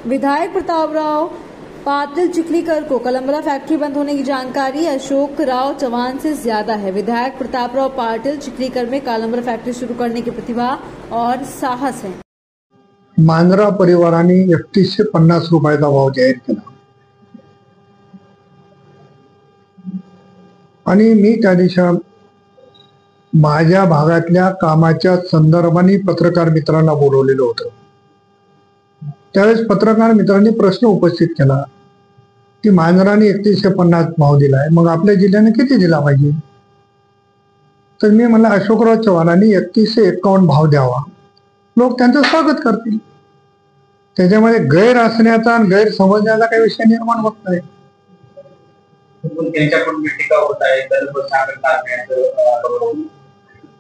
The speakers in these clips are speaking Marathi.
विधायक प्रतापराव पाटिल चिखलीकर को कलंबरा फैक्ट्री बंद होने की जानकारी अशोक राव चव्हाण से ज्यादा है। विधायक प्रतापराव पाटिल चिखलीकर में कलंबरा फैक्ट्री शुरू करने की प्रतिभा और साहस है। मांजरा परिवाराने 3150 रुपयाचा भाव जाहीर केला आणि मी त्या दिवशी माझ्या भागातल्या कामाच्या संदर्भाने पत्रकार मित्रांना बोलवलेलं होतं। त्यावेळेस पत्रकार मित्रांनी प्रश्न उपस्थित केला की मांजराने 3150 भाव दिलाय, मग आपल्या जिल्ह्याने किती दिला पाहिजे? तर मी म्हणलं अशोकराव चव्हाणांनी 3151 भाव द्यावा, लोक त्यांचं स्वागत करतील। त्याच्यामध्ये गैर असण्याचा आणि गैर समजण्याचा काही विषय निर्माण होत नाही।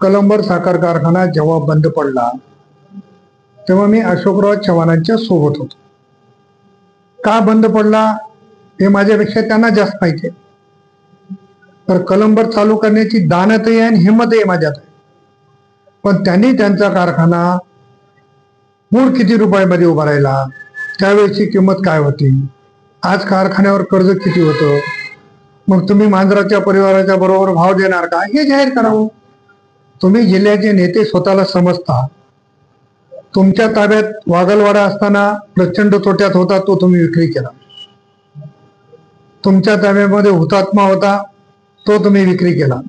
कलंबर साखर कारखाना जेव्हा बंद पडला तेव्हा मी अशोकराव चव्हाणांच्या सोबत होतो। का बंद पडला हे माझ्यापेक्षा त्यांना जास्त माहिती आहे। तर कलंबर चालू करण्याची दानतही आहे आणि हिंमतही माझ्यात आहे, पण त्यांनी त्यांचा कारखाना मूळ किती रुपयामध्ये उभा राहिला, त्यावेळेची किंमत काय होती, आज कारखान्यावर कर्ज किती होतं, मग तुम्ही मांजराच्या परिवाराच्या बरोबर भाव देणार का हे जाहीर करावं। तुम्ही जिल्ह्याचे नेते स्वतःला समजता। तुमच्या ताब्यात वागलवाडा असताना प्रचंड तोट्यात होता, तो तुम्ही विक्री केला। तुमच्या ताब्यामध्ये हुतात्मा होता, तो तुम्ही विक्री केला।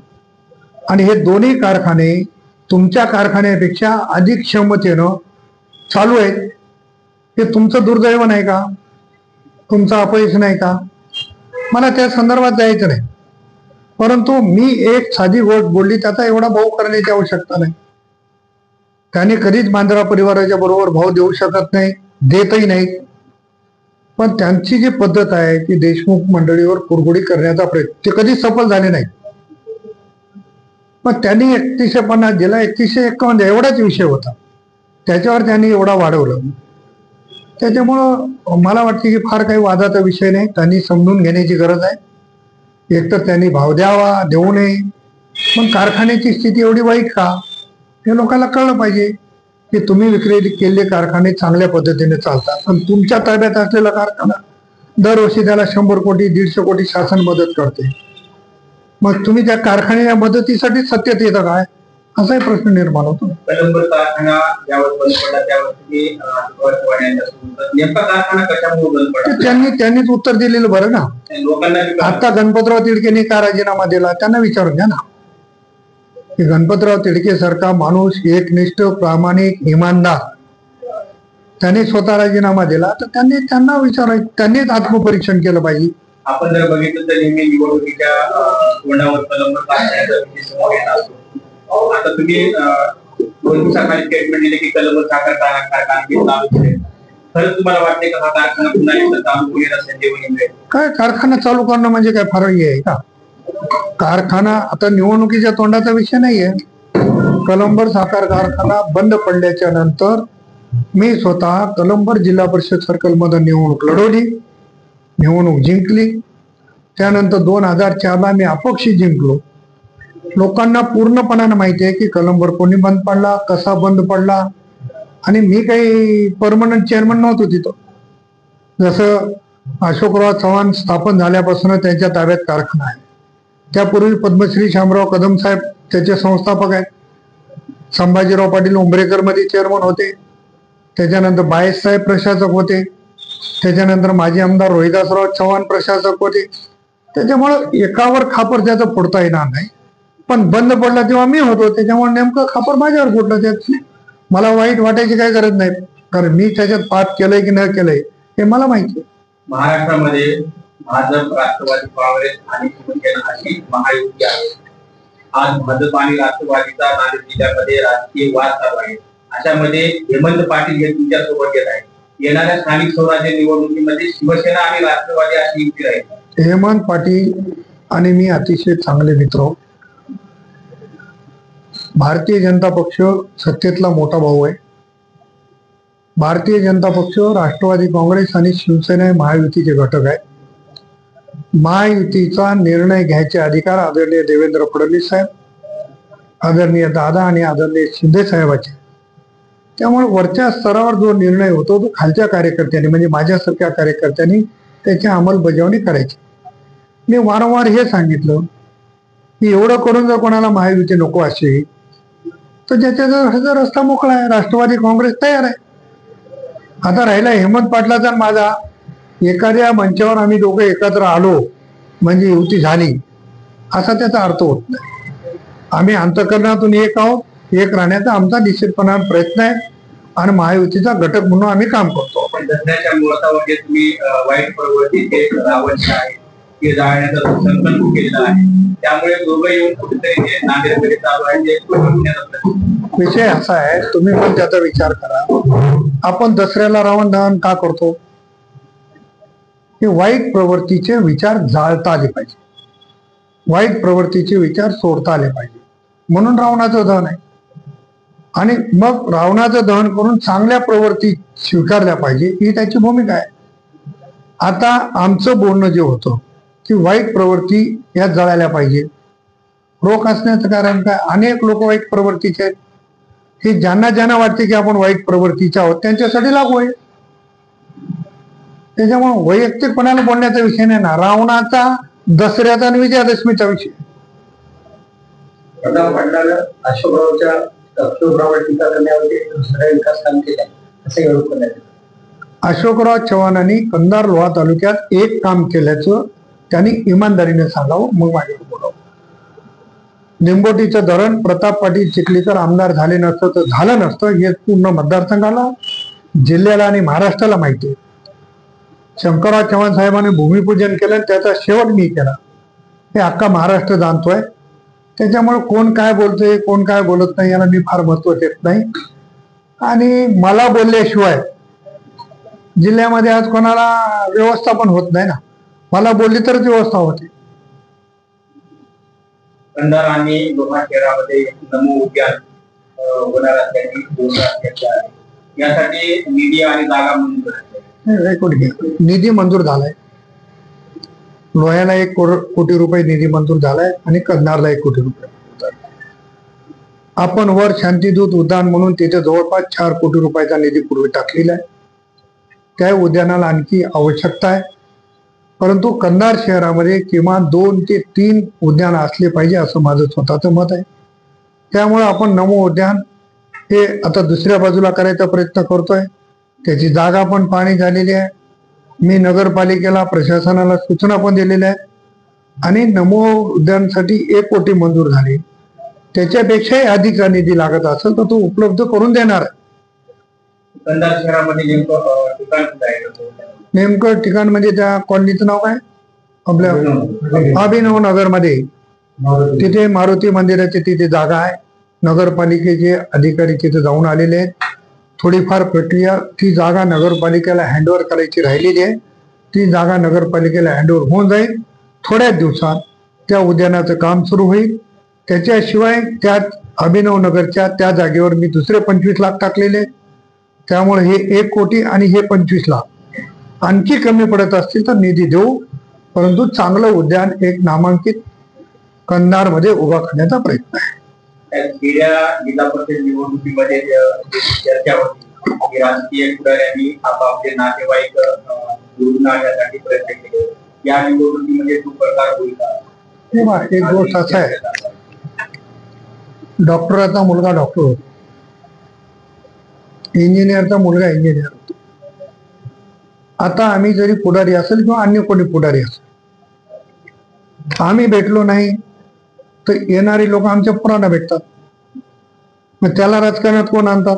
आणि हे दोन्ही कारखाने तुमच्या कारखान्यापेक्षा अधिक क्षमतेनं चालू आहेत। हे तुमचं दुर्दैव नाही का? तुमचं अपयश नाही का? मला त्या संदर्भात जायचं नाही, परंतु मी एक साधी गोष्ट बोलली, त्याचा एवढा भाव करण्याची आवश्यकता नाही। त्याने कधीच मांजरा परिवाराच्या बरोबर भाव देऊ शकत नाही, देतही नाही। पण त्यांची जी पद्धत आहे की देशमुख मंडळीवर कुरघोडी करण्याचा प्रयत्न, ते कधीच सफल झाले नाही। पण त्यांनी 3150 दिला, 3151 एवढाच विषय होता, त्याच्यावर त्यांनी एवढा वाढवलं। त्याच्यामुळं मला वाटते की फार काही वादाचा विषय नाही, त्यांनी समजून घेण्याची गरज आहे। एक तर त्यांनी भाव द्यावा, देऊ नये, पण कारखान्याची स्थिती एवढी वाईट का हे लोकांना कळलं पाहिजे की तुम्ही विक्री केलेले कारखाने चांगल्या पद्धतीने चालतात, पण तुमच्या ताब्यात असलेला कारखाना दरवर्षी त्याला 100 कोटी 150 कोटी शासन मदत करते, मग तुम्ही त्या कारखान्याच्या मदतीसाठी सत्तेत येतं काय, असाही प्रश्न निर्माण होतो। त्यांनीच उत्तर दिलेलं बरं ना। आता गणपतराव तिडकेने का राजीनामा दिला त्यांना विचारून घ्या ना, की गणपतराव तिडके सारखा माणूस एकनिष्ठ प्रामाणिक इमानदार, त्यांनी स्वतः राजीनामा दिला, तर त्यांना विचारायचं, त्यांनीच आत्मपरीक्षण केलं पाहिजे। आपण जर बघितलं तर नेहमी निवडणुकीच्या तोंडावर कलंबर आता तुम्ही 2 दिवसाखाली स्टेटमेंट दिले की कलंबर साखर कारखाना खरंच तुम्हाला वाटते का हा कारखाना पुन्हा एकदा चालू होईल असं जेवण काय? कारखाना चालू करणं म्हणजे काय फार हे आहे का? कारखाना आता निवडणुकीच्या तोंडाचा विषय नाहीये। कलंबर साखर कारखाना बंद पडल्याच्या नंतर मी स्वतः कलंबर जिल्हा परिषद सर्कल मध्ये निवडणूक लढवली, निवडणूक जिंकली। त्यानंतर 2004 ला मी अपक्ष जिंकलो। लोकांना पूर्णपणाने माहिती आहे की कलंबर कोणी बंद पडला, कसा बंद पडला, आणि मी काही परमनंट चेअरमन नव्हतो तिथं। जसं अशोकराव चव्हाण स्थापन झाल्यापासून त्यांच्या ताब्यात कारखाना आहे, त्यापूर्वी पद्मश्री शामराव कदम साहेब त्याचे संस्थापक आहेत। संभाजीराव पाटील उंबरेकर मध्ये चेअरमन होते, त्याच्यानंतर बायस साहेब प्रशासक होते, त्याच्यानंतर माजी आमदार रोहिदासराव चव्हाण प्रशासक होते। त्याच्यामुळं एकावर खापर त्याचं फोडता येणार नाही, पण बंद पडला तेव्हा मी होतो, त्याच्यामुळे नेमकं खापर माझ्यावर फोडलं। त्यात मला वाईट वाटायची काही गरज नाही, कारण मी त्याच्यात पाठ केलंय की न केलंय हे मला माहिती आहे। महाराष्ट्रामध्ये भाजप, राष्ट्रवादी काँग्रेस आणि शिवसेना अशी महायुती आहे। आज भाजप आणि राष्ट्रवादीचा नांदेड जिल्ह्यामध्ये राजकीय वाद चालू आहे। अशामध्ये हेमंत पाटील हे तुमच्या सोबत येत आहेत। येणाऱ्या स्थानिक स्वराज्य निवडणुकीमध्ये शिवसेना आणि राष्ट्रवादी अशी युती राहील। हेमंत पाटील आणि मी अतिशय चांगले मित्र। भारतीय जनता पक्ष सत्तेतला मोठा भाऊ आहे। भारतीय जनता पक्ष, राष्ट्रवादी काँग्रेस आणि शिवसेना हे महायुतीचे घटक आहेत। महायुतीचा निर्णय घ्यायचे अधिकार आदरणीय देवेंद्र फडणवीस साहेब, आदरणीय दादा आणि आदरणीय शिंदे साहेबांचे। त्यामुळे वरच्या स्तरावर जो निर्णय होतो तो खालच्या कार्यकर्त्यांनी म्हणजे माझ्यासारख्या कार्यकर्त्यांनी त्याची अंमलबजावणी करायची. मी वारंवार हे सांगितलं की एवढं करून जर कोणाला महायुती नको असेल तर ज्याचा रस्ता मोकळा आहे, राष्ट्रवादी काँग्रेस तयार आहे. आता राहिला हेमंत पाटलाचा आणि माझा, एखाद्या मंचावर आम्ही दोघे एकत्र आलो म्हणजे युती झाली असा त्याचा अर्थ होत नाही. आम्ही अंतःकरणातून एक आहोत, एक राहण्याचा आमचा निश्चितपणाने प्रयत्न आहे आणि महायुतीचा घटक म्हणून आम्ही काम करतो. पण धरण्याच्या मुहूर्तामध्ये तुम्ही वाईट प्रवृत्तीचे रावण आहे ते जाळण्याचा संकल्प केलेला आहे, त्यामुळे दोघं येऊन कुठेतरी जे नांदेडमध्ये चालू आहे ते विषय असा आहे, तुम्ही पण त्याचा विचार करा. आपण दसऱ्याला रावण दहन का करतो? हे वाईट प्रवृत्तीचे विचार जाळता आले पाहिजे, वाईट प्रवृत्तीचे विचार सोडता आले पाहिजे, म्हणून रावणाचं दहन आहे. आणि मग रावणाचं दहन करून चांगल्या प्रवृत्ती स्वीकारल्या पाहिजे ही त्याची भूमिका आहे. आता आमचं बोलणं जे होतं की वाईट प्रवृत्ती या जळायला पाहिजे, रोख असण्याचं कारण काय? अनेक लोक वाईट प्रवृत्तीचे आहेत. हे ज्यांना ज्यांना वाटते की आपण वाईट प्रवृत्तीचे आहोत त्यांच्यासाठी लागू आहे. त्याच्यामुळे वैयक्तिकपणाला बोलण्याचा विषय नाही ना, रावणाचा दसऱ्याचा आणि विजयादशमीचा विषय. अशोकराव चव्हाणांनी कंधार लोहा तालुक्यात एक काम केल्याचं त्यांनी इमानदारीने सांगावं, मग माझ्यावर बोलावं. निंबोटीचं धरण प्रताप पाटील चिखलीकर आमदार झाले नसतं तर झालं नसतं हे पूर्ण मतदारसंघाला, जिल्ह्याला आणि महाराष्ट्राला माहिती आहे. शंकरराव चव्हाण साहेबांनी भूमिपूजन केलं, त्याचा शेवट मी केला, हे अख्खा महाराष्ट्र जाणतोय. त्याच्यामुळे कोण काय बोलतोय कोण काय बोलत नाही याला मी फार महत्व देत नाही. आणि मला बोलल्याशिवाय जिल्ह्यामध्ये आज कोणाला व्यवस्थापन होत नाही ना, मला बोलली तरच व्यवस्था होते. कंधार आणि लोहा शहरामध्ये नमो उद्यान होणार असल्याची यासाठी निधी आणि जागा मंजूर निधी मंजूर झालाय. लोह्याला 1 कोटी रुपये निधी मंजूर झालाय आणि कंधारला 1 कोटी रुपये. आपण वर शांतीदूत उद्यान म्हणून तिथे जवळपास 4 कोटी रुपयाचा निधी पूर्वी टाकलेला आहे. त्या उद्यानाला आणखी आवश्यकता आहे, परंतु कंधार शहरामध्ये किमान 2 ते 3 उद्यान असले पाहिजे असं माझं स्वतःचं मत आहे. त्यामुळे आपण नमो उद्यान हे आता दुसऱ्या बाजूला करायचा प्रयत्न करतोय. त्याची जागा पण पाहणी झालेली आहे. मी नगरपालिकेला प्रशासनाला सूचना पण दिलेल्या आहेत आणि नमो उद्यानसाठी 1 कोटी मंजूर झाली. त्याच्यापेक्षाही अधिक निधी लागत असेल तर तो उपलब्ध करून देणार आहे. कंधार शहरामध्ये नेमकं ठिकाण म्हणजे त्या कॉलनीचं नाव काय? आपल्या अभिनव नगर मध्ये तिथे मारुती मंदिराची तिथे जागा आहे. नगरपालिकेचे अधिकारी तिथे जाऊन आलेले आहेत. थोडीफार प्रक्रिया, ती जागा नगरपालिकेला हँडओव्हर करायची राहिलेली आहे. ती जागा नगरपालिकेला हँडओव्हर होऊन जाईल. थोड्याच दिवसात त्या उद्यानाचं काम सुरू होईल. त्याच्याशिवाय त्या अभिनव नगरच्या त्या जागेवर मी दुसरे 25 लाख टाकलेले. त्यामुळे हे 1 कोटी आणि हे 25 लाख आणखी कमी पडत असतील तर निधी देऊ, परंतु चांगलं उद्यान एक नामांकित कंधार मध्ये उभा करण्याचा प्रयत्न आहे. जिल्हा परिषद निवडणुकीमध्ये चर्चा होती, राजकीय पुढाऱ्यांनी आपापले नातेवाईक निवडून आणण्यासाठी प्रयत्न केले. या निवडणुकीमध्ये तो प्रकार होईल का? एक गोष्ट असा आहे, डॉक्टराचा मुलगा डॉक्टर होतो, इंजिनियरचा मुलगा इंजिनियर होतो. आता आम्ही जरी पुढारी असेल किंवा अन्य कोणी पुढारी असेल, आम्ही भेटलो नाही तर येणारी लोक आमच्या पुराणा भेटतात. मग त्याला राजकारणात कोण आणतात?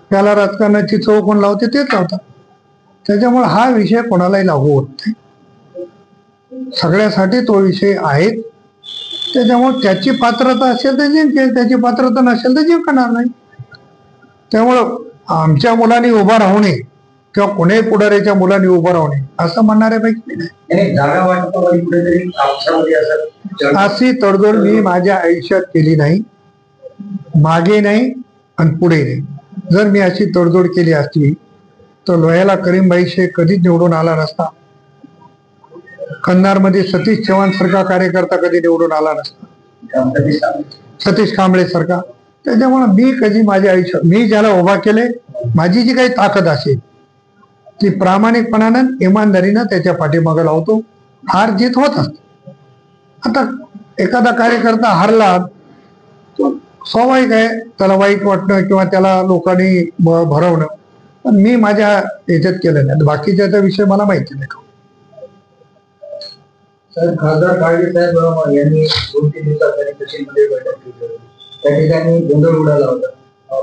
त्याला राजकारणाची चव कोण लावते? तेच लावतात. त्याच्यामुळे हा विषय कोणालाही लागू होत नाही. सगळ्यासाठी तो विषय आहे. त्याच्यामुळे त्याची पात्रता असेल तर जिंकेल, त्याची पात्रता नसेल तर जिंकणार नाही. त्यामुळं आमच्या मुलांनी उभा राहू नये किंवा कोणाही पुढाऱ्याच्या मुलांनी उभं राहू नये असं म्हणणाऱ्यापैकी नाही. जागा वाटपामध्ये कुठेतरी अशी तडजोड मी माझ्या आयुष्यात केली नाही, मागे नाही आणि पुढे नाही. जर मी अशी तडजोड केली असती तर लोह्याला करीमभाई शेख कधीच निवडून आला नसता. कंधारमध्ये सतीश चव्हाण सारखा कार्यकर्ता कधी निवडून आला नसता, सतीश कांबळे सारखा. त्याच्यामुळे मी कधी माझ्या आयुष्यात मी ज्याला उभा केले, माझी जी काही ताकद असेल ती प्रामाणिकपणानं इमानदारीनं त्याच्या पाठीमागे लावतो. हार जीत होत असते. आता एखादा कार्यकर्ता हारला तो स्वाभाविक आहे, त्याला वाईट वाटणं किंवा त्याला लोकांनी भरवणं, पण मी माझ्या याच्यात केलं नाही. बाकीच्या विषय मला माहिती नाही. खासदार काळगे साहेब यांनी 2-3 दिवसांनी सचिनमध्ये बैठक घेतली. त्या ठिकाणी गोंधळ उडाला होता.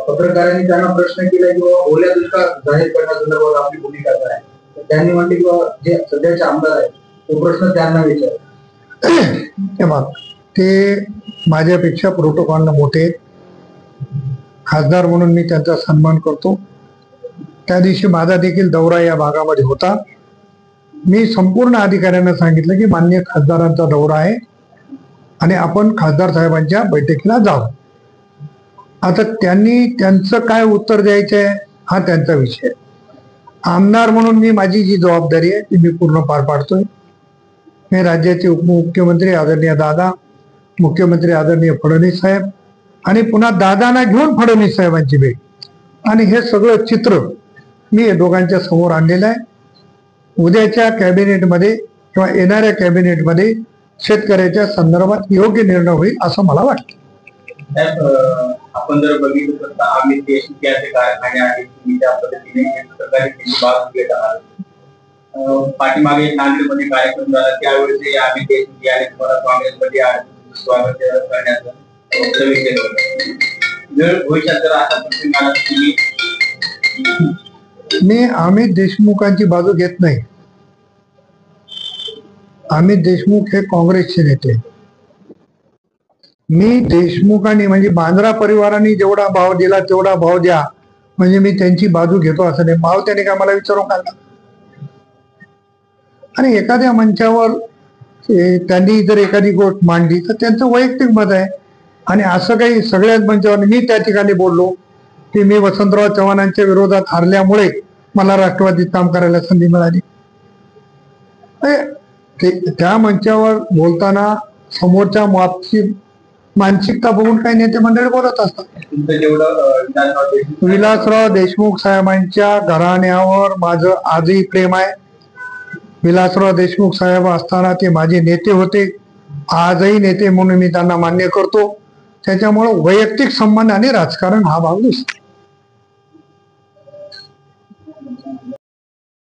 पत्रकारांनी त्यांना प्रश्न केला की ओल्या दुष्काळ जाहीर करण्यासंदर्भात आपली भूमिका काय आहे. त्यांनी म्हटले की जे सध्याचे आमदार आहेत तो प्रश्न त्यांना विचार. ते माझ्यापेक्षा प्रोटोकॉलनं मोठे खासदार म्हणून मी त्यांचा सन्मान करतो. त्या दिवशी माझा देखील दौरा या भागामध्ये होता. मी संपूर्ण अधिकाऱ्यांना सांगितलं की माननीय खासदारांचा दौरा आहे आणि आपण खासदार साहेबांच्या बैठकीला जाऊ. आता त्यांनी त्यांचं काय उत्तर द्यायचं आहे हा त्यांचा विषय. आमदार म्हणून मी माझी जी जबाबदारी आहे ती मी पूर्ण पार पाडतोय. हे राज्याचे उपमुख्यमंत्री आदरणीय दादा, मुख्यमंत्री आदरणीय फडणवीस साहेब आणि पुन्हा दादांना घेऊन फडणवीस साहेबांची भेट, आणि हे सगळं चित्र मी दोघांच्या समोर आणलेलं आहे. उद्याच्या कॅबिनेटमध्ये किंवा येणाऱ्या कॅबिनेटमध्ये शेतकऱ्याच्या संदर्भात योग्य निर्णय होईल असं मला वाटतं. आपण जर बघितलं तर अमित देशमुख यांचे कारखाने आहेत, तुम्ही त्या पद्धतीने सरकारी बाजू घेत आहात. पाठीमागे नांदेडमध्ये कार्यक्रम झाला त्यावेळेस अमित देशमुख यांनी तुम्हाला काँग्रेसमध्ये स्वागत करण्याचं वक्तव्य केलं होतं. वेळ भविष्यात जर असा प्रसंग आला मी अमित देशमुखांची बाजू घेत नाही. अमित देशमुख हे काँग्रेसचे नेते. मी देशमुखांनी म्हणजे बांद्रा परिवाराने जेवढा भाव दिला तेवढा भाव द्या म्हणजे मी त्यांची बाजू घेतो असं नाही. भाव त्याने काय मला विचारून काढला. आणि एखाद्या मंचावर त्यांनी जर एखादी गोष्ट मांडली तर त्यांचं वैयक्तिक मत आहे. आणि असं काही सगळ्याच मंचावर मी त्या ठिकाणी बोललो की मी वसंतराव चव्हाणांच्या विरोधात हारल्यामुळे मला राष्ट्रवादीत काम करायला संधी मिळाली. त्या मंचावर बोलताना समोरच्या मानसिकता बघून काही नेते मंडळी बोलत असतात. विलासराव देशमुख साहेबांच्या घराण्यावर माझं आजही प्रेम आहे. विलासराव देशमुख साहेब असताना ते माझे नेते होते, आजही नेते म्हणून मी त्यांना मान्य करतो. त्याच्यामुळे वैयक्तिक संबंध आणि राजकारण हा भाग दिसतो.